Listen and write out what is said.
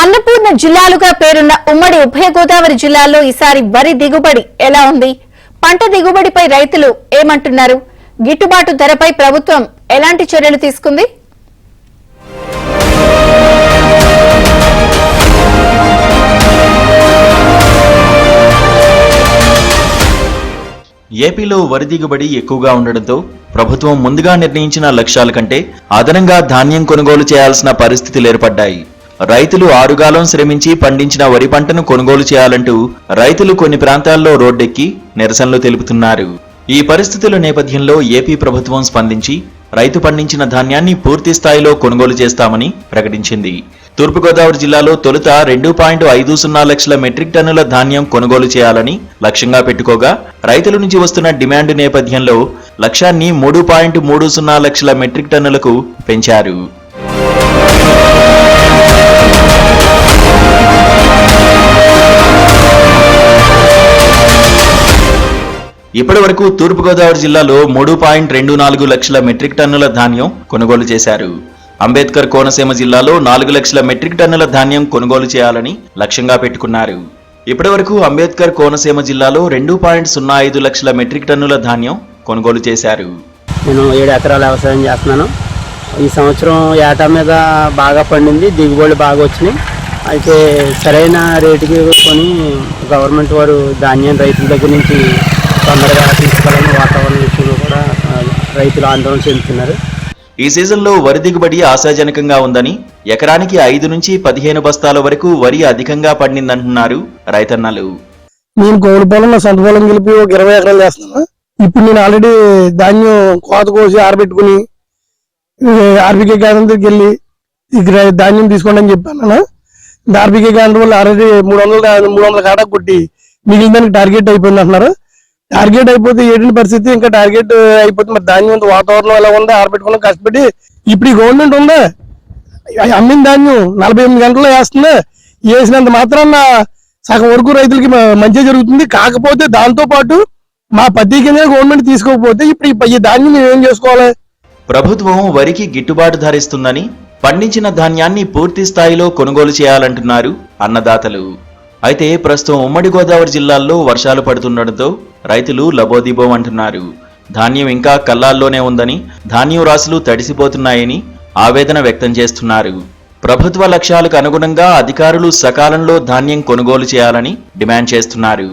అన్నపూర్ణ జిల్లాలుగా పేరున్న ఉమ్మడి ఉభయ గోదావరి జిల్లాల్లో ఈసారి వరి దిగుబడి ఎలా ఉంది? పంట దిగుబడిపై రైతులు ఏమంటున్నారు? గిట్టుబాటు ధరపై ప్రభుత్వం ఎలాంటి చర్యలు తీసుకుంది? ఏపీలో వరి దిగుబడి ఎక్కువగా ఉండడంతో ప్రభుత్వం ముందుగా నిర్ణయించిన లక్ష్యాల కంటే అదనంగా ధాన్యం కొనుగోలు చేయాల్సిన పరిస్థితులు ఏర్పడ్డాయి. రైతులు ఆరుగాలం శ్రమించి పండించిన వరి పంటను కొనుగోలు చేయాలంటూ రైతులు కొన్ని ప్రాంతాల్లో రోడ్డెక్కి నిరసనలు తెలుపుతున్నారు. ఈ పరిస్థితుల నేపథ్యంలో ఏపీ ప్రభుత్వం స్పందించి రైతు పండించిన ధాన్యాన్ని పూర్తి స్థాయిలో కొనుగోలు చేస్తామని ప్రకటించింది. తూర్పుగోదావరి జిల్లాలో తొలుత 2.50 లక్షల మెట్రిక్ టన్నుల ధాన్యం కొనుగోలు చేయాలని లక్ష్యంగా పెట్టుకోగా రైతుల నుంచి వస్తున్న డిమాండ్ నేపథ్యంలో లక్ష్యాన్ని 3.30 లక్షల మెట్రిక్ టన్నులకు పెంచారు. ఇప్పటి వరకు తూర్పుగోదావరి జిల్లాలో 3.24 లక్షల మెట్రిక్ టన్నుల ధాన్యం కొనుగోలు చేశారు. అంబేద్కర్ కోనసీమ జిల్లాలో 4 లక్షల మెట్రిక్ టన్నుల ధాన్యం కొనుగోలు చేయాలని లక్ష్యంగా పెట్టుకున్నారు. ఇప్పటి వరకు అంబేద్కర్ కోనసీమ జిల్లాలో 2.05 లక్షల మెట్రిక్ టన్నుల ధాన్యం కొనుగోలు చేశారు. నేను 7 ఎకరాల వ్యవసాయం చేస్తున్నాను. ఈ సంవత్సరం ఏటా మీద బాగా పండింది, దిగుబడి బాగా వచ్చినాయి. అయితే సరైన రేటుకి కొని గవర్నమెంట్ వారు ధాన్యం రైతుల దగ్గర నుంచి తొందరగా తీసుకోవాలని వాతావరణ విషయంలో కూడా రైతులు ఆందోళన చెందుతున్నారు. ఈ సీజన్లో వరి దిగుబడి ఆశాజనకంగా ఉందని, ఎకరానికి 5 నుంచి 15 బస్తాల వరకు వరి అధికంగా పండిందంటున్నారు రైతన్నలు. నేను గౌడు పొలం సొంత పొలం గెలిపి ఒక 20 ఎకరాలు చేస్తున్నాను. ఇప్పుడు నేను ఆల్రెడీ ధాన్యం కోత కోసి ఆరబెట్టుకుని ఆర్బీకే కేంద్రం దగ్గరికి వెళ్ళి ఇక్కడ ధాన్యం తీసుకోండి అని చెప్పాను. ఆర్బీకే కేంద్రం వల్ల ఆల్రెడీ 300 కాటా కొట్టి మిగిలిన దానికి టార్గెట్ అయిపోయింది అంటున్నారు. టార్గెట్ అయిపోతే ఏంటి పరిస్థితి? ఇంకా టార్గెట్ అయిపోతే మరి ధాన్యం వాతావరణం ఎలా ఉందో ఆరబెట్టుకున్నాం కష్టపడి. ఇప్పుడు ఈ గవర్నమెంట్ ఉందా అమ్మిన ధాన్యం 48 గంటల్లో వేస్తుంది. వేసినంత మాత్రాన సగం వరకు రైతులకి మంచి జరుగుతుంది. కాకపోతే దాంతో పాటు మా పత్తి కింద గవర్నమెంట్ తీసుకోకపోతే ఇప్పుడు ఈ ధాన్యం మేము ఏం చేసుకోవాలి? ప్రభుత్వం వరికి గిట్టుబాటు ధర ఇస్తుందని, పండించిన ధాన్యాన్ని పూర్తి స్థాయిలో కొనుగోలు చేయాలంటున్నారు అన్నదాతలు. అయితే ప్రస్తుతం ఉమ్మడి గోదావరి జిల్లాల్లో వర్షాలు పడుతుండటంతో రైతులు లబోదిబోం అంటున్నారు. ధాన్యం ఇంకా కల్లాల్లోనే ఉందని, ధాన్యం రాశులు తడిసిపోతున్నాయని ఆవేదన వ్యక్తం చేస్తున్నారు. ప్రభుత్వ లక్ష్యాలకు అనుగుణంగా అధికారులు సకాలంలో ధాన్యం కొనుగోలు చేయాలని డిమాండ్ చేస్తున్నారు.